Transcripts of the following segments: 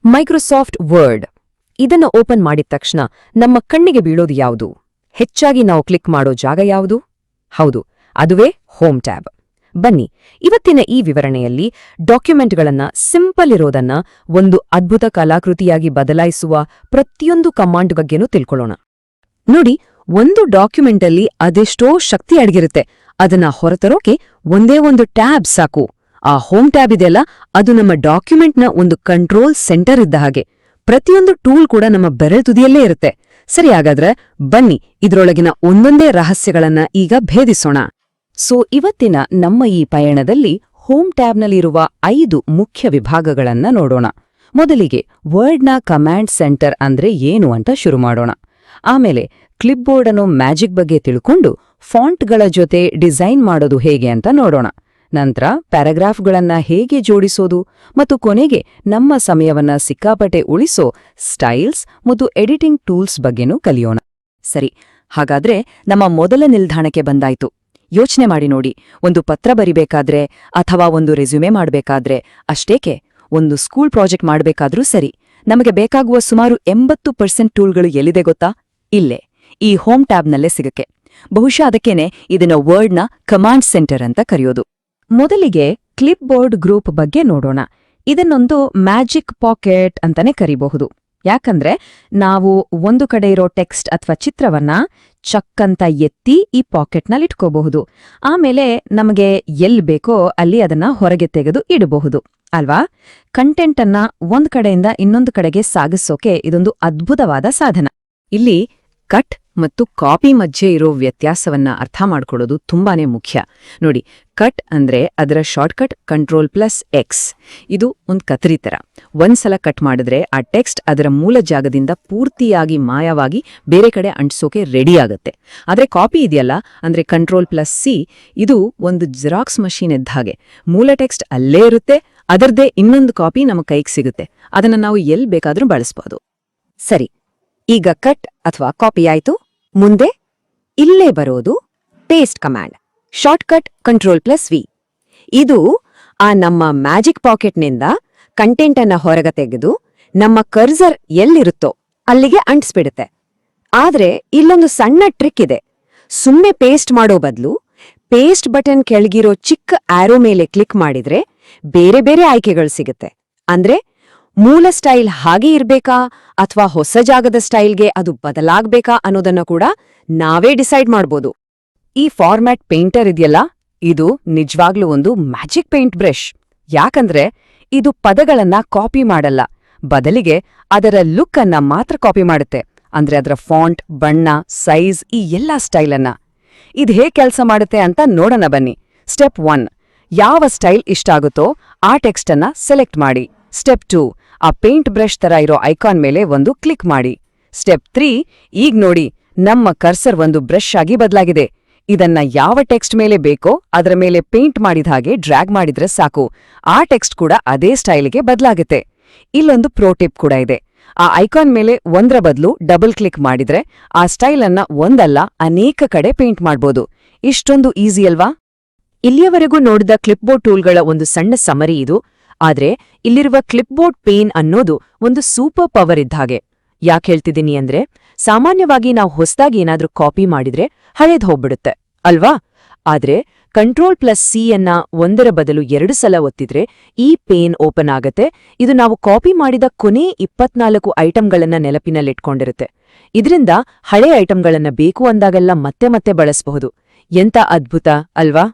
Microsoft word. ಇದನ್ನ open ಮಾಡಿದ ತಕ್ಷಣ ನಮ್ಮ ಕಣ್ಣಿಗೆ ಬೀಳೋದು ಯಾವುದು? ಹೆಚ್ಚಾಗಿ ನಾವು ಕ್ಲಿಕ್ ಮಾಡೋ ಜಾಗ ಯಾವುದು? ಹೌದು, ಅದುವೇ ಹೋಮ್ ಟ್ಯಾಬ್. ಬನ್ನಿ, ಇವತ್ತಿನ ಈ ವಿವರಣೆಯಲ್ಲಿ ಡಾಕ್ಯುಮೆಂಟ್ಗಳನ್ನ ಸಿಂಪಲ್ ಇರೋದನ್ನ ಒಂದು ಅದ್ಭುತ ಕಲಾಕೃತಿಯಾಗಿ ಬದಲಾಯಿಸುವ ಪ್ರತಿಯೊಂದು ಕಮಾಂಡ್ ಬಗ್ಗೆನೂ ತಿಳ್ಕೊಳ್ಳೋಣ. ನೋಡಿ, ಒಂದು ಡಾಕ್ಯುಮೆಂಟಲ್ಲಿ ಅದೆಷ್ಟೋ ಶಕ್ತಿ ಅಡಗಿರುತ್ತೆ. ಅದನ್ನ ಹೊರತರೋಕೆ ಒಂದೇ ಒಂದು ಟ್ಯಾಬ್ ಸಾಕು. ಆ ಹೋಮ್ ಟ್ಯಾಬ್ ಇದೆಯಲ್ಲ, ಅದು ನಮ್ಮ ಡಾಕ್ಯುಮೆಂಟ್ನ ಒಂದು ಕಂಟ್ರೋಲ್ ಸೆಂಟರ್ ಇದ್ದ ಹಾಗೆ. ಪ್ರತಿಯೊಂದು ಟೂಲ್ ಕೂಡ ನಮ್ಮ ಬೆರಳು ತುದಿಯಲ್ಲೇ ಇರುತ್ತೆ. ಸರಿ, ಹಾಗಾದ್ರೆ ಬನ್ನಿ ಇದ್ರೊಳಗಿನ ಒಂದೊಂದೇ ರಹಸ್ಯಗಳನ್ನ ಈಗ ಭೇದಿಸೋಣ. ಇವತ್ತಿನ ನಮ್ಮ ಈ ಪಯಣದಲ್ಲಿ ಹೋಮ್ ಟ್ಯಾಬ್ನಲ್ಲಿರುವ 5 ಮುಖ್ಯ ವಿಭಾಗಗಳನ್ನ ನೋಡೋಣ. ಮೊದಲಿಗೆ ವರ್ಡ್ನ ಕಮಾಂಡ್ ಸೆಂಟರ್ ಅಂದ್ರೆ ಏನು ಅಂತ ಶುರು ಮಾಡೋಣ. ಆಮೇಲೆ ಕ್ಲಿಪ್ಬೋರ್ಡ್ ಅನ್ನೋ ಮ್ಯಾಜಿಕ್ ಬಗ್ಗೆ ತಿಳ್ಕೊಂಡು ಫಾಂಟ್ಗಳ ಜೊತೆ ಡಿಸೈನ್ ಮಾಡೋದು ಹೇಗೆ ಅಂತ ನೋಡೋಣ. ನಂತರ ಪ್ಯಾರಾಗ್ರಾಫ್ಗಳನ್ನ ಹೇಗೆ ಜೋಡಿಸೋದು ಮತ್ತು ಕೊನೆಗೆ ನಮ್ಮ ಸಮಯವನ್ನ ಸಿಕ್ಕಾಪಟ್ಟೆ ಉಳಿಸೋ ಸ್ಟೈಲ್ಸ್ ಮತ್ತು ಎಡಿಟಿಂಗ್ ಟೂಲ್ಸ್ ಬಗ್ಗೆನೂ ಕಲಿಯೋಣ. ಸರಿ, ಹಾಗಾದ್ರೆ ನಮ್ಮ ಮೊದಲ ನಿಲ್ದಾಣಕ್ಕೆ ಬಂದಾಯ್ತು. ಯೋಚನೆ ಮಾಡಿ ನೋಡಿ, ಒಂದು ಪತ್ರ ಬರಿಬೇಕಾದ್ರೆ ಅಥವಾ ಒಂದು ರೆಸ್ಯೂಮೆ ಮಾಡಬೇಕಾದ್ರೆ, ಅಷ್ಟೇಕೆ ಒಂದು ಸ್ಕೂಲ್ ಪ್ರಾಜೆಕ್ಟ್ ಮಾಡಬೇಕಾದ್ರೂ ಸರಿ, ನಮಗೆ ಬೇಕಾಗುವ ಸುಮಾರು 80% ಟೂಲ್ಗಳು ಎಲ್ಲಿದೆ ಗೊತ್ತಾ? ಇಲ್ಲೇ, ಈ ಹೋಮ್ ಟ್ಯಾಬ್ನಲ್ಲೇ ಸಿಗಕ್ಕೆ. ಬಹುಶಃ ಅದಕ್ಕೇನೆ ಇದನ್ನ ವರ್ಡ್ನ ಕಮಾಂಡ್ ಸೆಂಟರ್ ಅಂತ ಕರೆಯೋದು. ಮೊದಲಿಗೆ ಕ್ಲಿಪ್ಬೋರ್ಡ್ ಗ್ರೂಪ್ ಬಗ್ಗೆ ನೋಡೋಣ. ಇದನ್ನೊಂದು ಮ್ಯಾಜಿಕ್ ಪಾಕೆಟ್ ಅಂತಾನೆ ಕರಿಬಹುದು. ಯಾಕಂದ್ರೆ ನಾವು ಒಂದು ಕಡೆ ಇರೋ ಟೆಕ್ಸ್ಟ್ ಅಥವಾ ಚಿತ್ರವನ್ನ ಚಕ್ಕಂತ ಎತ್ತಿ ಈ ಪಾಕೆಟ್ನಲ್ಲಿಟ್ಕೋಬಹುದು. ಆಮೇಲೆ ನಮಗೆ ಎಲ್ಲಿ ಬೇಕೋ ಅಲ್ಲಿ ಅದನ್ನ ಹೊರಗೆ ತೆಗೆದು ಇಡಬಹುದು ಅಲ್ವಾ? ಕಂಟೆಂಟ್ ಅನ್ನ ಒಂದ್ ಕಡೆಯಿಂದ ಇನ್ನೊಂದು ಕಡೆಗೆ ಸಾಗಿಸೋಕೆ ಇದೊಂದು ಅದ್ಭುತವಾದ ಸಾಧನ. ಇಲ್ಲಿ ಕಟ್ ಮತ್ತು ಕಾಪಿ ಮಧ್ಯೆ ಇರೋ ವ್ಯತ್ಯಾಸವನ್ನ ಅರ್ಥ ಮಾಡ್ಕೊಳ್ಳೋದು ತುಂಬಾನೇ ಮುಖ್ಯ. ನೋಡಿ, ಕಟ್ ಅಂದ್ರೆ ಅದರ ಶಾರ್ಟ್ಕಟ್ Ctrl+X. ಇದು ಒಂದು ಕತ್ತರಿ ತರ. ಒಂದ್ಸಲ ಕಟ್ ಮಾಡಿದ್ರೆ ಆ ಟೆಕ್ಸ್ಟ್ ಅದರ ಮೂಲ ಜಾಗದಿಂದ ಪೂರ್ತಿಯಾಗಿ ಮಾಯವಾಗಿ ಬೇರೆ ಕಡೆ ಅಂಟಿಸೋಕೆ ರೆಡಿ ಆಗತ್ತೆ. ಆದ್ರೆ ಕಾಪಿ ಇದೆಯಲ್ಲ, ಅಂದ್ರೆ Ctrl+C, ಇದು ಒಂದು ಜೆರಾಕ್ಸ್ ಮಷೀನ್ ಇದ್ದ ಹಾಗೆ. ಮೂಲ ಟೆಕ್ಸ್ಟ್ ಅಲ್ಲೇ ಇರುತ್ತೆ, ಅದರದೇ ಇನ್ನೊಂದು ಕಾಪಿ ನಮ್ಮ ಕೈಗೆ ಸಿಗುತ್ತೆ. ಅದನ್ನ ನಾವು ಎಲ್ಲಿ ಬೇಕಾದ್ರೂ ಬಳಸ್ಬೋದು. ಸರಿ, ಈಗ ಕಟ್ ಅಥವಾ ಕಾಪಿ ಆಯ್ತು. ಮುಂದೆ ಇಲ್ಲೇ ಬರೋದು ಪೇಸ್ಟ್ ಕಮಾಂಡ್, ಶಾರ್ಟ್ಕಟ್ Ctrl+V. ಇದು ಆ ನಮ್ಮ ಮ್ಯಾಜಿಕ್ ಪಾಕೆಟ್ನಿಂದ ಕಂಟೆಂಟ್ ಅನ್ನ ಹೊರಗೆ ತೆಗೆದು ನಮ್ಮ ಕರ್ಸರ್ ಎಲ್ಲಿರುತ್ತೋ ಅಲ್ಲಿಗೆ ಅಂಟಿಸ್ಬಿಡುತ್ತೆ. ಆದ್ರೆ ಇಲ್ಲೊಂದು ಸಣ್ಣ ಟ್ರಿಕ್ ಇದೆ. ಸುಮ್ಮನೆ ಪೇಸ್ಟ್ ಮಾಡೋ ಬದಲು ಪೇಸ್ಟ್ ಬಟನ್ ಕೆಳಗಿರೋ ಚಿಕ್ಕ ಆರೋ ಮೇಲೆ ಕ್ಲಿಕ್ ಮಾಡಿದ್ರೆ ಬೇರೆ ಬೇರೆ ಆಯ್ಕೆಗಳು ಸಿಗುತ್ತೆ. ಅಂದ್ರೆ ಮೂಲ ಸ್ಟೈಲ್ ಹಾಗೆ ಇರ್ಬೇಕಾ ಅಥವಾ ಹೊಸ ಜಾಗದ ಸ್ಟೈಲ್ಗೆ ಅದು ಬದಲಾಗ್ಬೇಕಾ ಅನ್ನೋದನ್ನ ಕೂಡ ನಾವೇ ಡಿಸೈಡ್ ಮಾಡ್ಬೋದು. ಈ ಫಾರ್ಮ್ಯಾಟ್ ಪೇಂಟರ್ ಇದೆಯಲ್ಲ, ಇದು ನಿಜವಾಗ್ಲೂ ಒಂದು ಮ್ಯಾಜಿಕ್ ಪೇಂಟ್ ಬ್ರಷ್. ಯಾಕಂದ್ರೆ ಇದು ಪದಗಳನ್ನ ಕಾಪಿ ಮಾಡಲ್ಲ, ಬದಲಿಗೆ ಅದರ ಲುಕ್ ಅನ್ನ ಮಾತ್ರ ಕಾಪಿ ಮಾಡುತ್ತೆ. ಅಂದ್ರೆ ಅದರ ಫಾಂಟ್, ಬಣ್ಣ, ಸೈಜ್, ಈ ಎಲ್ಲಾ ಸ್ಟೈಲನ್ನ. ಇದು ಹೇಗೆ ಕೆಲಸ ಮಾಡುತ್ತೆ ಅಂತ ನೋಡೋಣ ಬನ್ನಿ. ಸ್ಟೆಪ್ 1, ಯಾವ ಸ್ಟೈಲ್ ಇಷ್ಟ ಆಗುತ್ತೋ ಆ ಟೆಕ್ಸ್ಟ್ ಅನ್ನ ಸೆಲೆಕ್ಟ್ ಮಾಡಿ. ಸ್ಟೆಪ್ 2, ಆ ಪೇಂಟ್ ಬ್ರಷ್ ತರ ಇರೋ ಐಕಾನ್ ಮೇಲೆ ಒಂದು ಕ್ಲಿಕ್ ಮಾಡಿ. ಸ್ಟೆಪ್ 3, ಈಗ ನೋಡಿ, ನಮ್ಮ ಕರ್ಸರ್ ಒಂದು ಬ್ರಷ್ ಆಗಿ ಬದಲಾಗಿದೆ. ಇದನ್ನ ಯಾವ ಟೆಕ್ಸ್ಟ್ ಮೇಲೆ ಬೇಕೋ ಅದರ ಮೇಲೆ ಪೇಂಟ್ ಮಾಡಿದ ಹಾಗೆ ಡ್ರ್ಯಾಗ್ ಮಾಡಿದ್ರೆ ಸಾಕು, ಆ ಟೆಕ್ಸ್ಟ್ ಕೂಡ ಅದೇ ಸ್ಟೈಲ್ಗೆ ಬದಲಾಗುತ್ತೆ. ಇಲ್ಲೊಂದು ಪ್ರೋ ಟಿಪ್ ಕೂಡ ಇದೆ. ಆ ಐಕಾನ್ ಮೇಲೆ ಒಂದರ ಬದಲು ಡಬಲ್ ಕ್ಲಿಕ್ ಮಾಡಿದ್ರೆ ಆ ಸ್ಟೈಲ್ ಅನ್ನ ಒಂದಲ್ಲ ಅನೇಕ ಕಡೆ ಪೇಂಟ್ ಮಾಡ್ಬೋದು. ಇಷ್ಟೊಂದು ಈಸಿ ಅಲ್ವಾ? ಇಲ್ಲಿಯವರೆಗೂ ನೋಡಿದ ಕ್ಲಿಪ್ಬೋರ್ಡ್ ಟೂಲ್ಗಳ ಒಂದು ಸಣ್ಣ ಸಮರಿ ಇದು. ಆದ್ರೆ ಇಲ್ಲಿರುವ ಕ್ಲಿಪ್ಬೋರ್ಡ್ ಪೇನ್ ಅನ್ನೋದು ಒಂದು ಸೂಪರ್ ಪವರ್ ಇದ್ದ ಹಾಗೆ. ಯಾಕೆ ಹೇಳ್ತಿದ್ದೀನಿ ಅಂದ್ರೆ, ಸಾಮಾನ್ಯವಾಗಿ ನಾವು ಹೊಸದಾಗಿ ಏನಾದ್ರೂ ಕಾಪಿ ಮಾಡಿದ್ರೆ ಹಳೇದ್ ಹೋಗ್ಬಿಡುತ್ತೆ ಅಲ್ವಾ? ಆದ್ರೆ Ctrl+C ಅನ್ನ ಒಂದರ ಬದಲು 2 ಸಲ ಒತ್ತಿದ್ರೆ ಈ ಪೇನ್ ಓಪನ್ ಆಗತ್ತೆ. ಇದು ನಾವು ಕಾಪಿ ಮಾಡಿದ ಕೊನೆ 24 ಐಟಂಗಳನ್ನ ನೆನಪಿನಲ್ಲಿಟ್ಕೊಂಡಿರುತ್ತೆ. ಇದರಿಂದ ಹಳೆ ಐಟಂಗಳನ್ನ ಬೇಕು ಅಂದಾಗೆಲ್ಲ ಮತ್ತೆ ಮತ್ತೆ ಬಳಸಬಹುದು. ಎಂತ ಅದ್ಭುತ ಅಲ್ವಾ?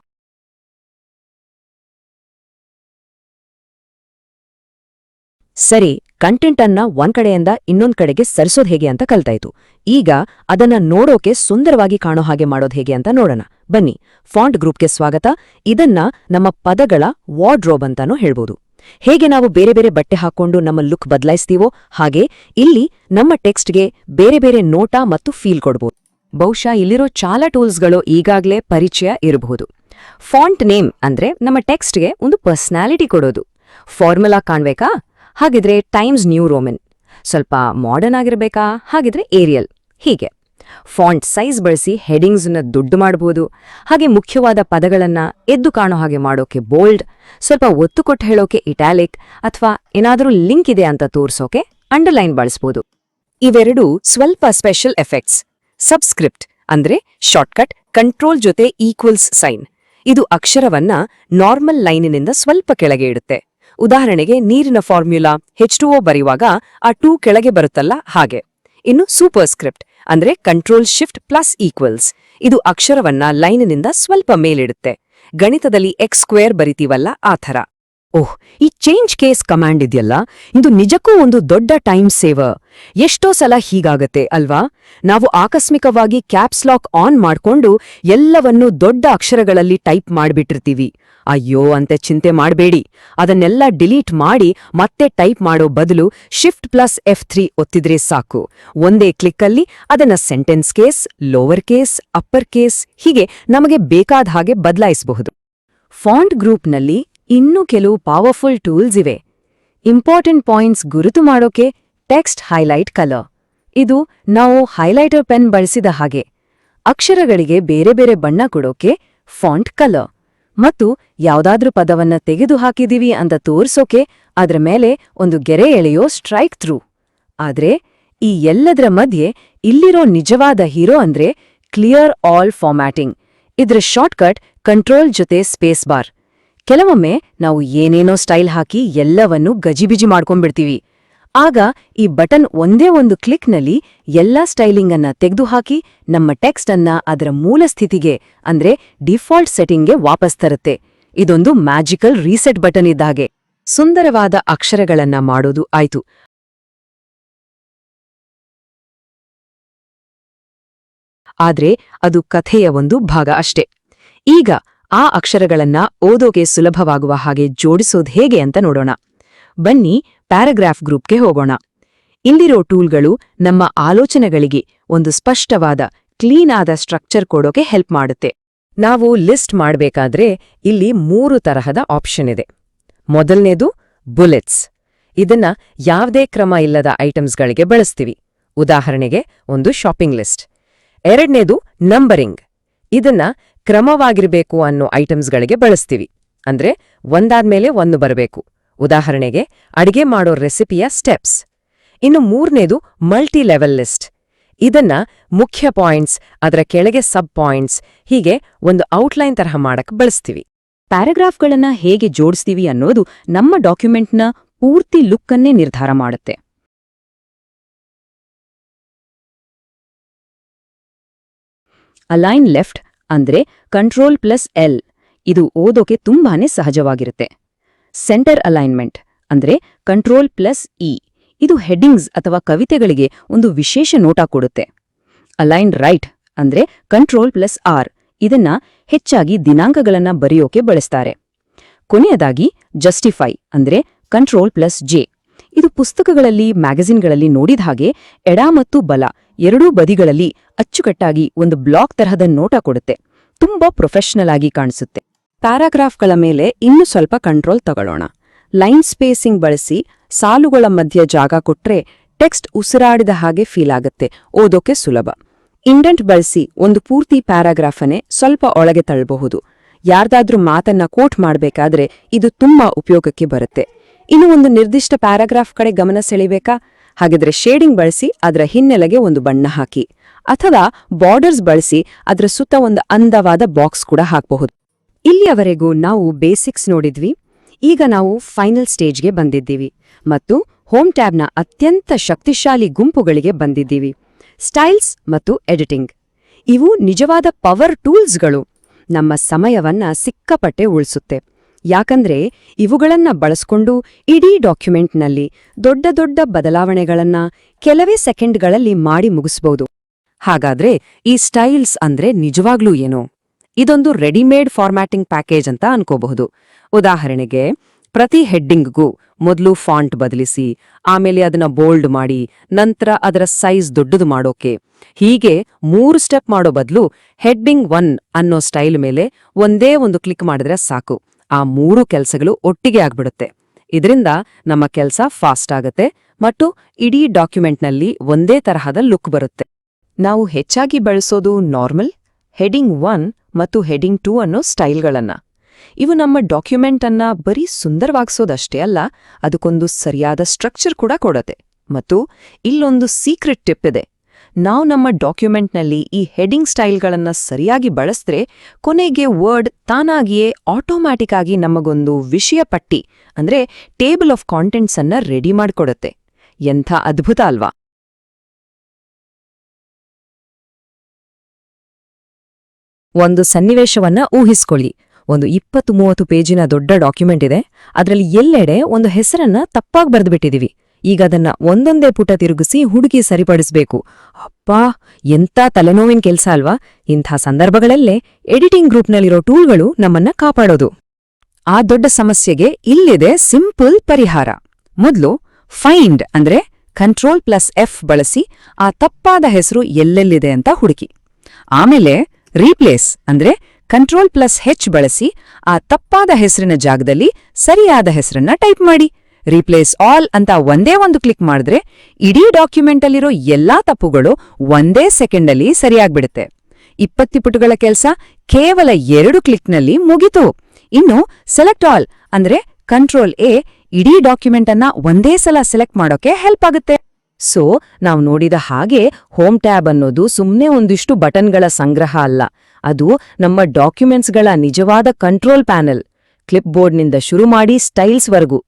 ಸರಿ, ಕಂಟೆಂಟ್ ಅನ್ನ ಒಂದ್ ಕಡೆಯಿಂದ ಇನ್ನೊಂದ್ ಕಡೆಗೆ ಸರಿಸೋದ್ ಹೇಗೆ ಅಂತ ಕಲ್ತಾಯ್ತು. ಈಗ ಅದನ್ನ ನೋಡೋಕೆ ಸುಂದರವಾಗಿ ಕಾಣೋ ಹಾಗೆ ಮಾಡೋದ್ ಹೇಗೆ ಅಂತ ನೋಡೋಣ ಬನ್ನಿ. ಫಾಂಟ್ ಗ್ರೂಪ್ಗೆ ಸ್ವಾಗತ. ಇದನ್ನ ನಮ್ಮ ಪದಗಳ ವಾರ್ಡ್ರೋಬ್ ಅಂತಾನೂ ಹೇಳ್ಬೋದು. ಹೇಗೆ ನಾವು ಬೇರೆ ಬೇರೆ ಬಟ್ಟೆ ಹಾಕೊಂಡು ನಮ್ಮ ಲುಕ್ ಬದಲಾಯಿಸ್ತೀವೋ ಹಾಗೆ ಇಲ್ಲಿ ನಮ್ಮ ಟೆಕ್ಸ್ಟ್ಗೆ ಬೇರೆ ಬೇರೆ ನೋಟ ಮತ್ತು ಫೀಲ್ ಕೊಡ್ಬೋದು. ಬಹುಶಃ ಇಲ್ಲಿರೋ ಚಾಲಾ ಟೂಲ್ಸ್ಗಳು ಈಗಾಗ್ಲೇ ಪರಿಚಯ ಇರಬಹುದು. ಫಾಂಟ್ ನೇಮ್ ಅಂದ್ರೆ ನಮ್ಮ ಟೆಕ್ಸ್ಟ್ಗೆ ಒಂದು ಪರ್ಸನಾಲಿಟಿ ಕೊಡೋದು. ಫಾರ್ಮುಲಾ ಕಾಣ್ಬೇಕಾ? ಹಾಗಿದ್ರೆ ಟೈಮ್ಸ್ ನ್ಯೂ ರೋಮನ್. ಸ್ವಲ್ಪ ಮಾಡರ್ನ್ ಆಗಿರ್ಬೇಕಾ? ಹಾಗಿದ್ರೆ ಏರಿಯಲ್. ಹೀಗೆ ಫಾಂಟ್ ಸೈಜ್ ಬಳಸಿ ಹೆಡಿಂಗ್ಸ್ನ ದೊಡ್ಡು ಮಾಡಬಹುದು. ಹಾಗೆ ಮುಖ್ಯವಾದ ಪದಗಳನ್ನ ಎದ್ದು ಕಾಣೋ ಹಾಗೆ ಮಾಡೋಕೆ ಬೋಲ್ಡ್, ಸ್ವಲ್ಪ ಒತ್ತು ಕೊಟ್ಟು ಹೇಳೋಕೆ ಇಟ್ಯಾಲಿಕ್, ಅಥವಾ ಏನಾದರೂ ಲಿಂಕ್ ಇದೆ ಅಂತ ತೋರ್ಸೋಕೆ ಅಂಡರ್ಲೈನ್ ಬಳಸ್ಬೋದು. ಇವೆರಡೂ ಸ್ವಲ್ಪ ಸ್ಪೆಷಲ್ ಎಫೆಕ್ಟ್ಸ್. ಸಬ್ಸ್ಕ್ರಿಪ್ಟ್ ಅಂದ್ರೆ ಶಾರ್ಟ್ಕಟ್ ಕಂಟ್ರೋಲ್ ಜೊತೆ ಈಕ್ವಲ್ಸ್ ಸೈನ್. ಇದು ಅಕ್ಷರವನ್ನ ನಾರ್ಮಲ್ ಲೈನಿನಿಂದ ಸ್ವಲ್ಪ ಕೆಳಗೆ ಇಡುತ್ತೆ. ಉದಾಹರಣೆಗೆ ನೀರಿನ ಫಾರ್ಮ್ಯುಲಾ H2O ಬರೆಯುವಾಗ ಆ 2 ಕೆಳಗೆ ಬರುತ್ತಲ್ಲ ಹಾಗೆ. ಇನ್ನು ಸೂಪರ್ ಸ್ಕ್ರಿಪ್ಟ್ ಅಂದ್ರೆ ಕಂಟ್ರೋಲ್ ಶಿಫ್ಟ್ ಪ್ಲಸ್ ಈಕ್ವಲ್ಸ್. ಇದು ಅಕ್ಷರವನ್ನ ಲೈನಿನಿಂದ ಸ್ವಲ್ಪ ಮೇಲಿಡುತ್ತೆ. ಗಣಿತದಲ್ಲಿ x² ಬರಿತೀವಲ್ಲ ಆ ಥರ. ಓಹ್, ಈ ಚೇಂಜ್ ಕೇಸ್ ಕಮಾಂಡ್ ಇದೆಯಲ್ಲ, ಇದು ನಿಜಕ್ಕೂ ಒಂದು ದೊಡ್ಡ ಟೈಮ್ ಸೇವರ್. ಎಷ್ಟೋ ಸಲ ಹೀಗಾಗತ್ತೆ ಅಲ್ವಾ? ನಾವು ಆಕಸ್ಮಿಕವಾಗಿ ಕ್ಯಾಪ್ಸ್ ಲಾಕ್ ಆನ್ ಮಾಡ್ಕೊಂಡು ಎಲ್ಲವನ್ನೂ ದೊಡ್ಡ ಅಕ್ಷರಗಳಲ್ಲಿ ಟೈಪ್ ಮಾಡ್ಬಿಟ್ಟಿರ್ತೀವಿ. ಅಯ್ಯೋ ಅಂತೆ ಚಿಂತೆ ಮಾಡಬೇಡಿ. ಅದನ್ನೆಲ್ಲ ಡಿಲೀಟ್ ಮಾಡಿ ಮತ್ತೆ ಟೈಪ್ ಮಾಡೋ ಬದಲು ಶಿಫ್ಟ್ ಪ್ಲಸ್ F3 ಒತ್ತಿದ್ರೆ ಸಾಕು. ಒಂದೇ ಕ್ಲಿಕ್ಕಲ್ಲಿ ಅದನ್ನ sentence case, lower case, upper case ಹೀಗೆ ನಮಗೆ ಬೇಕಾದ ಹಾಗೆ ಬದಲಾಯಿಸಬಹುದು. ಫಾಂಟ್ ಗ್ರೂಪ್ನಲ್ಲಿ ಇನ್ನೂ ಕೆಲವು ಪವರ್ಫುಲ್ ಟೂಲ್ಸ್ ಇವೆ. ಇಂಪಾರ್ಟೆಂಟ್ ಪಾಯಿಂಟ್ಸ್ ಗುರುತು ಮಾಡೋಕೆ ಟೆಕ್ಸ್ಟ್ ಹೈಲೈಟ್ ಕಲರ್. ಇದು ನಾವು ಹೈಲೈಟರ್ ಪೆನ್ ಬಳಸಿದ ಹಾಗೆ. ಅಕ್ಷರಗಳಿಗೆ ಬೇರೆ ಬೇರೆ ಬಣ್ಣ ಕೊಡೋಕೆ ಫಾಂಟ್ ಕಲರ್. ಮತ್ತು ಯಾವುದಾದ್ರೂ ಪದವನ್ನ ತೆಗೆದು ಹಾಕಿದೀವಿ ಅಂತ ತೋರ್ಸೋಕೆ ಅದ್ರ ಮೇಲೆ ಒಂದು ಗೆರೆ ಎಳೆಯೋ ಸ್ಟ್ರೈಕ್ ಥ್ರೂ. ಆದ್ರೆ ಈ ಎಲ್ಲದರ ಮಧ್ಯೆ ಇಲ್ಲಿರೋ ನಿಜವಾದ ಹೀರೋ ಅಂದ್ರೆ ಕ್ಲಿಯರ್ ಆಲ್ ಫಾರ್ಮ್ಯಾಟಿಂಗ್. ಇದ್ರ ಶಾರ್ಟ್ಕಟ್ ಕಂಟ್ರೋಲ್ ಜೊತೆ ಸ್ಪೇಸ್ ಬಾರ್. ಕೆಲವೊಮ್ಮೆ ನಾವು ಏನೇನೋ ಸ್ಟೈಲ್ ಹಾಕಿ ಎಲ್ಲವನ್ನೂ ಗಜಿಬಿಜಿ ಮಾಡ್ಕೊಂಡ್ಬಿಡ್ತೀವಿ. ಆಗ ಈ ಬಟನ್ ಒಂದೇ ಒಂದು ಕ್ಲಿಕ್ನಲ್ಲಿ ಎಲ್ಲಾ ಸ್ಟೈಲಿಂಗ್ ಅನ್ನ ತೆಗೆದುಹಾಕಿ ನಮ್ಮ ಟೆಕ್ಸ್ಟ್ ಅನ್ನ ಅದರ ಮೂಲ ಸ್ಥಿತಿಗೆ ಅಂದ್ರೆ ಡಿಫಾಲ್ಟ್ ಸೆಟ್ಟಿಂಗ್ಗೆ ವಾಪಸ್ ತರುತ್ತೆ. ಇದೊಂದು ಮ್ಯಾಜಿಕಲ್ ರೀಸೆಟ್ ಬಟನ್ ಇದ್ದಾಗೆ. ಸುಂದರವಾದ ಅಕ್ಷರಗಳನ್ನ ಮಾಡೋದು ಆಯ್ತು. ಆದ್ರೆ ಅದು ಕಥೆಯ ಒಂದು ಭಾಗ ಅಷ್ಟೇ. ಈಗ ಆ ಅಕ್ಷರಗಳನ್ನ ಓದೋಕೆ ಸುಲಭವಾಗುವ ಹಾಗೆ ಜೋಡಿಸೋದು ಹೇಗೆ ಅಂತ ನೋಡೋಣ. ಬನ್ನಿ ಪ್ಯಾರಾಗ್ರಾಫ್ ಗ್ರೂಪ್ಗೆ ಹೋಗೋಣ. ಇಲ್ಲಿರೋ ಟೂಲ್ಗಳು ನಮ್ಮ ಆಲೋಚನೆಗಳಿಗೆ ಒಂದು ಸ್ಪಷ್ಟವಾದ ಕ್ಲೀನ್ ಆದ ಸ್ಟ್ರಕ್ಚರ್ ಕೊಡೋಕೆ ಹೆಲ್ಪ್ ಮಾಡುತ್ತೆ. ನಾವು ಲಿಸ್ಟ್ ಮಾಡಬೇಕಾದ್ರೆ ಇಲ್ಲಿ 3 ತರಹದ ಆಪ್ಷನ್ ಇದೆ. ಮೊದಲನೇದು ಬುಲೆಟ್ಸ್. ಇದನ್ನ ಯಾವುದೇ ಕ್ರಮ ಇಲ್ಲದ ಐಟಮ್ಸ್ಗಳಿಗೆ ಬಳಸ್ತೀವಿ. ಉದಾಹರಣೆಗೆ ಒಂದು ಶಾಪಿಂಗ್ ಲಿಸ್ಟ್. ಎರಡನೇದು ನಂಬರಿಂಗ್. ಇದನ್ನ ಕ್ರಮವಾಗಿರಬೇಕು ಅನ್ನೋ ಐಟಮ್ಸ್ಗಳಿಗೆ ಬಳಸ್ತೀವಿ. ಅಂದ್ರೆ ಒಂದಾದ್ಮೇಲೆ ಒಂದು ಬರಬೇಕು. ಉದಾಹರಣೆಗೆ ಅಡಿಗೆ ಮಾಡೋ ರೆಸಿಪಿಯ ಸ್ಟೆಪ್ಸ್. ಇನ್ನು ಮೂರನೇದು ಮಲ್ಟಿ ಲೆವೆಲ್ ಲಿಸ್ಟ್. ಇದನ್ನ ಮುಖ್ಯ ಪಾಯಿಂಟ್ಸ್, ಅದರ ಕೆಳಗೆ ಸಬ್ ಪಾಯಿಂಟ್ಸ್, ಹೀಗೆ ಒಂದು ಔಟ್ಲೈನ್ ತರಹ ಮಾಡಕ್ ಬಳಸ್ತೀವಿ. ಪ್ಯಾರಾಗ್ರಾಫ್ಗಳನ್ನ ಹೇಗೆ ಜೋಡಿಸ್ತೀವಿ ಅನ್ನೋದು ನಮ್ಮ ಡಾಕ್ಯುಮೆಂಟ್ನ ಪೂರ್ತಿ ಲುಕ್ಕನ್ನೇ ನಿರ್ಧಾರ ಮಾಡುತ್ತೆ. ಅಲೈನ್ ಲೆಫ್ಟ್ ಅಂದ್ರೆ ಕಂಟ್ರೋಲ್ ಪ್ಲಸ್ ಎಲ್. ಇದು ಓದೋಕೆ ತುಂಬಾನೇ ಸಹಜವಾಗಿರುತ್ತೆ. ಸೆಂಟರ್ ಅಲೈನ್ಮೆಂಟ್ ಅಂದ್ರೆ ಕಂಟ್ರೋಲ್ ಪ್ಲಸ್ ಇ. ಇದು ಹೆಡ್ಡಿಂಗ್ಸ್ ಅಥವಾ ಕವಿತೆಗಳಿಗೆ ಒಂದು ವಿಶೇಷ ನೋಟ ಕೊಡುತ್ತೆ. ಅಲೈನ್ ರೈಟ್ ಅಂದ್ರೆ ಕಂಟ್ರೋಲ್ ಪ್ಲಸ್ ಆರ್. ಇದನ್ನ ಹೆಚ್ಚಾಗಿ ದಿನಾಂಕಗಳನ್ನ ಬರೆಯೋಕೆ ಬಳಸ್ತಾರೆ. ಕೊನೆಯದಾಗಿ ಜಸ್ಟಿಫೈ ಅಂದ್ರೆ ಕಂಟ್ರೋಲ್ ಪ್ಲಸ್ ಜೆ. ಇದು ಪುಸ್ತಕಗಳಲ್ಲಿ, ಮ್ಯಾಗಜಿನ್ಗಳಲ್ಲಿ ನೋಡಿದ ಹಾಗೆ ಎಡ ಮತ್ತು ಬಲ ಎರಡೂ ಬದಿಗಳಲ್ಲಿ ಅಚ್ಚುಕಟ್ಟಾಗಿ ಒಂದು ಬ್ಲಾಕ್ ತರಹದ ನೋಟ ಕೊಡುತ್ತೆ. ತುಂಬಾ ಪ್ರೊಫೆಷನಲ್ ಆಗಿ ಕಾಣಿಸುತ್ತೆ. ಪ್ಯಾರಾಗ್ರಾಫ್ಗಳ ಮೇಲೆ ಇನ್ನೂ ಸ್ವಲ್ಪ ಕಂಟ್ರೋಲ್ ತಗೊಳ್ಳೋಣ. ಲೈನ್ ಸ್ಪೇಸಿಂಗ್ ಬಳಸಿ ಸಾಲುಗಳ ಮಧ್ಯ ಜಾಗ ಕೊಟ್ರೆ ಟೆಕ್ಸ್ಟ್ ಉಸಿರಾಡಿದ ಹಾಗೆ ಫೀಲ್ ಆಗುತ್ತೆ, ಓದೋಕೆ ಸುಲಭ. ಇಂಡೆಂಟ್ ಬಳಸಿ ಒಂದು ಪೂರ್ತಿ ಪ್ಯಾರಾಗ್ರಾಫನ್ನೇ ಸ್ವಲ್ಪ ಒಳಗೆ ತಳ್ಳಬಹುದು. ಯಾರ್ದಾದ್ರೂ ಮಾತನ್ನ ಕೋಟ್ ಮಾಡಬೇಕಾದ್ರೆ ಇದು ತುಂಬಾ ಉಪಯೋಗಕ್ಕೆ ಬರುತ್ತೆ. ಇನ್ನು ಒಂದು ನಿರ್ದಿಷ್ಟ ಪ್ಯಾರಾಗ್ರಾಫ್ ಕಡೆ ಗಮನ ಸೆಳೆಬೇಕಾ? ಹಾಗಿದ್ರೆ ಶೇಡಿಂಗ್ ಬಳಸಿ ಅದರ ಹಿನ್ನೆಲೆಗೆ ಒಂದು ಬಣ್ಣ ಹಾಕಿ, ಅಥವಾ ಬಾರ್ಡರ್ಸ್ ಬಳಸಿ ಅದರ ಸುತ್ತ ಒಂದು ಅಂದವಾದ ಬಾಕ್ಸ್ ಕೂಡ ಹಾಕಬಹುದು. ಇಲ್ಲಿಯವರೆಗೂ ನಾವು ಬೇಸಿಕ್ಸ್ ನೋಡಿದ್ವಿ. ಈಗ ನಾವು ಫೈನಲ್ ಸ್ಟೇಜ್ಗೆ ಬಂದಿದ್ದೀವಿ ಮತ್ತು ಹೋಮ್ ಟ್ಯಾಬ್ನ ಅತ್ಯಂತ ಶಕ್ತಿಶಾಲಿ ಗುಂಪುಗಳಿಗೆ ಬಂದಿದ್ದೀವಿ. ಸ್ಟೈಲ್ಸ್ ಮತ್ತು ಎಡಿಟಿಂಗ್. ಇವು ನಿಜವಾದ ಪವರ್ ಟೂಲ್ಸ್ಗಳು. ನಮ್ಮ ಸಮಯವನ್ನ ಸಿಕ್ಕಾಪಟ್ಟೆ ಉಳಿಸುತ್ತೆ. ಯಾಕಂದ್ರೆ ಇವುಗಳನ್ನ ಬಳಸ್ಕೊಂಡು ಇಡೀ ಡಾಕ್ಯುಮೆಂಟ್ನಲ್ಲಿ ದೊಡ್ಡ ದೊಡ್ಡ ಬದಲಾವಣೆಗಳನ್ನ ಕೆಲವೇ ಸೆಕೆಂಡ್ಗಳಲ್ಲಿ ಮಾಡಿ ಮುಗಿಸ್ಬೋದು. ಹಾಗಾದ್ರೆ ಈ ಸ್ಟೈಲ್ಸ್ ಅಂದ್ರೆ ನಿಜವಾಗ್ಲೂ ಏನೋ? ಇದೊಂದು ರೆಡಿಮೇಡ್ ಫಾರ್ಮ್ಯಾಟಿಂಗ್ ಪ್ಯಾಕೇಜ್ ಅಂತ ಅನ್ಕೋಬಹುದು. ಉದಾಹರಣೆಗೆ ಪ್ರತಿ ಹೆಡ್ಡಿಂಗ್ಗೂ ಮೊದಲು ಫಾಂಟ್ ಬದಲಿಸಿ, ಆಮೇಲೆ ಅದನ್ನ ಬೋಲ್ಡ್ ಮಾಡಿ, ನಂತರ ಅದರ ಸೈಜ್ ದೊಡ್ಡದು ಮಾಡೋಕೆ, ಹೀಗೆ 3 ಸ್ಟೆಪ್ ಮಾಡೋ ಬದಲು ಹೆಡ್ಡಿಂಗ್ 1 ಅನ್ನೋ ಸ್ಟೈಲ್ ಮೇಲೆ ಒಂದೇ ಒಂದು ಕ್ಲಿಕ್ ಮಾಡಿದ್ರೆ ಸಾಕು, ಆ 3 ಕೆಲಸಗಳು ಒಟ್ಟಿಗೆ ಆಗ್ಬಿಡುತ್ತೆ. ಇದರಿಂದ ನಮ್ಮ ಕೆಲಸ ಫಾಸ್ಟ್ ಆಗತ್ತೆ ಮತ್ತು ಇಡೀ ಡಾಕ್ಯುಮೆಂಟ್ನಲ್ಲಿ ಒಂದೇ ತರಹದ ಲುಕ್ ಬರುತ್ತೆ. ನಾವು ಹೆಚ್ಚಾಗಿ ಬಳಸೋದು ನಾರ್ಮಲ್, ಹೆಡಿಂಗ್ 1 ಮತ್ತು ಹೆಡಿಂಗ್ 2 ಅನ್ನೋ ಸ್ಟೈಲ್ಗಳನ್ನ. ಇವು ನಮ್ಮ ಡಾಕ್ಯುಮೆಂಟ್ ಅನ್ನ ಬರೀ ಸುಂದರವಾಗಿಸೋದಷ್ಟೇ ಅಲ್ಲ, ಅದಕ್ಕೊಂದು ಸರಿಯಾದ ಸ್ಟ್ರಕ್ಚರ್ ಕೂಡ ಕೊಡತ್ತೆ. ಮತ್ತು ಇಲ್ಲೊಂದು ಸೀಕ್ರೆಟ್ ಟಿಪ್ ಇದೆ. ನಾವು ನಮ್ಮ ಡಾಕ್ಯುಮೆಂಟ್ನಲ್ಲಿ ಈ ಹೆಡಿಂಗ್ ಸ್ಟೈಲ್ಗಳನ್ನ ಸರಿಯಾಗಿ ಬಳಸಿದ್ರೆ ಕೊನೆಗೆ ವರ್ಡ್ ತಾನಾಗಿಯೇ ಆಟೋಮ್ಯಾಟಿಕ್ ಆಗಿ ನಮಗೊಂದು ವಿಷಯ ಪಟ್ಟಿ ಅಂದ್ರೆ ಟೇಬಲ್ ಆಫ್ ಕಾಂಟೆಂಟ್ಸ್ ಅನ್ನ ರೆಡಿ ಮಾಡಿಕೊಡುತ್ತೆ. ಎಂಥ ಅದ್ಭುತ ಅಲ್ವಾ? ಒಂದು ಸನ್ನಿವೇಶವನ್ನ ಊಹಿಸ್ಕೊಳ್ಳಿ. ಒಂದು 20-30 ಪೇಜಿನ ದೊಡ್ಡ ಡಾಕ್ಯುಮೆಂಟ್ ಇದೆ. ಅದರಲ್ಲಿ ಎಲ್ಲೆಡೆ ಒಂದು ಹೆಸರನ್ನ ತಪ್ಪಾಗಿ ಬರೆದುಬಿಟ್ಟಿದೀವಿ. ಈಗ ಅದನ್ನ ಒಂದೊಂದೇ ಪುಟ ತಿರುಗಿಸಿ ಹುಡುಕಿ ಸರಿಪಡಿಸ್ಬೇಕು. ಅಪ್ಪಾ, ಎಂಥ ತಲೆನೋವಿನ ಕೆಲ್ಸ ಅಲ್ವಾ? ಇಂಥ ಸಂದರ್ಭಗಳಲ್ಲೇ ಎಡಿಟಿಂಗ್ ಗ್ರೂಪ್ನಲ್ಲಿರೋ ಟೂಲ್ಗಳು ನಮ್ಮನ್ನ ಕಾಪಾಡೋದು. ಆ ದೊಡ್ಡ ಸಮಸ್ಯೆಗೆ ಇಲ್ಲಿದೆ ಸಿಂಪಲ್ ಪರಿಹಾರ. ಮೊದಲು ಫೈಂಡ್ ಅಂದ್ರೆ Ctrl+F ಬಳಸಿ ಆ ತಪ್ಪಾದ ಹೆಸರು ಎಲ್ಲೆಲ್ಲಿದೆ ಅಂತ ಹುಡುಕಿ. ಆಮೇಲೆ ರೀಪ್ಲೇಸ್ ಅಂದ್ರೆ Ctrl+H ಬಳಸಿ ಆ ತಪ್ಪಾದ ಹೆಸರಿನ ಜಾಗದಲ್ಲಿ ಸರಿಯಾದ ಹೆಸರನ್ನ ಟೈಪ್ ಮಾಡಿ. ರೀಪ್ಲೇಸ್ ಆಲ್ ಅಂತ ಒಂದೇ ಒಂದು ಕ್ಲಿಕ್ ಮಾಡಿದ್ರೆ ಇಡೀ ಡಾಕ್ಯುಮೆಂಟಲ್ಲಿರೋ ಎಲ್ಲಾ ತಪ್ಪುಗಳು ಒಂದೇ ಸೆಕೆಂಡಲ್ಲಿ ಸರಿಯಾಗ್ಬಿಡುತ್ತೆ. 20 ಪುಟಗಳ ಕೆಲಸ ಕೇವಲ 2 ಕ್ಲಿಕ್ನಲ್ಲಿ ಮುಗಿತು. ಇನ್ನು ಸೆಲೆಕ್ಟ್ ಆಲ್ ಅಂದ್ರೆ Ctrl+A ಇಡೀ ಡಾಕ್ಯುಮೆಂಟ್ ಅನ್ನ ಒಂದೇ ಸಲ ಸೆಲೆಕ್ಟ್ ಮಾಡೋಕೆ ಹೆಲ್ಪ್ ಆಗುತ್ತೆ. ಸೊ ನಾವು ನೋಡಿದ ಹಾಗೆ ಹೋಮ್ ಟ್ಯಾಬ್ ಅನ್ನೋದು ಸುಮ್ಮನೆ ಒಂದಿಷ್ಟು ಬಟನ್ಗಳ ಸಂಗ್ರಹ ಅಲ್ಲ. ಅದು ನಮ್ಮ ಡಾಕ್ಯುಮೆಂಟ್ಸ್ಗಳ ನಿಜವಾದ ಕಂಟ್ರೋಲ್ ಪ್ಯಾನೆಲ್. ಕ್ಲಿಪ್ ಬೋರ್ಡ್ನಿಂದ ಶುರು ಮಾಡಿ ಸ್ಟೈಲ್ಸ್ವರೆಗೂ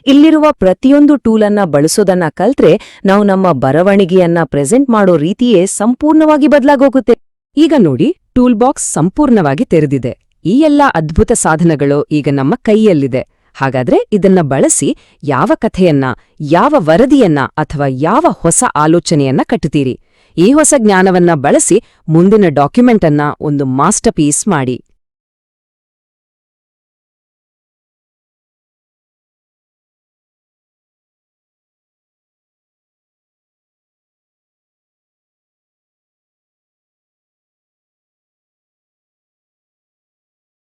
ಇಲ್ಲಿರುವ ಪ್ರತಿಯೊಂದು ಟೂಲನ್ನ ಬಳಸೋದನ್ನ ಕಲ್ತ್ರೆ ನಾವು ನಮ್ಮ ಬರವಣಿಗೆಯನ್ನ ಪ್ರೆಸೆಂಟ್ ಮಾಡೋ ರೀತಿಯೇ ಸಂಪೂರ್ಣವಾಗಿ ಬದಲಾಗೋಗುತ್ತೆ. ಈಗ ನೋಡಿ, ಟೂಲ್ ಬಾಕ್ಸ್ ಸಂಪೂರ್ಣವಾಗಿ ತೆರೆದಿದೆ. ಈ ಎಲ್ಲ ಅದ್ಭುತ ಸಾಧನಗಳು ಈಗ ನಮ್ಮ ಕೈಯಲ್ಲಿದೆ. ಹಾಗಾದ್ರೆ ಇದನ್ನ ಬಳಸಿ ಯಾವ ಕಥೆಯನ್ನ, ಯಾವ ವರದಿಯನ್ನ ಅಥವಾ ಯಾವ ಹೊಸ ಆಲೋಚನೆಯನ್ನ ಕಟ್ಟುತ್ತೀರಿ? ಈ ಹೊಸ ಜ್ಞಾನವನ್ನ ಬಳಸಿ ಮುಂದಿನ ಡಾಕ್ಯುಮೆಂಟ್ ಅನ್ನ ಒಂದು ಮಾಸ್ಟರ್ ಪೀಸ್ ಮಾಡಿ.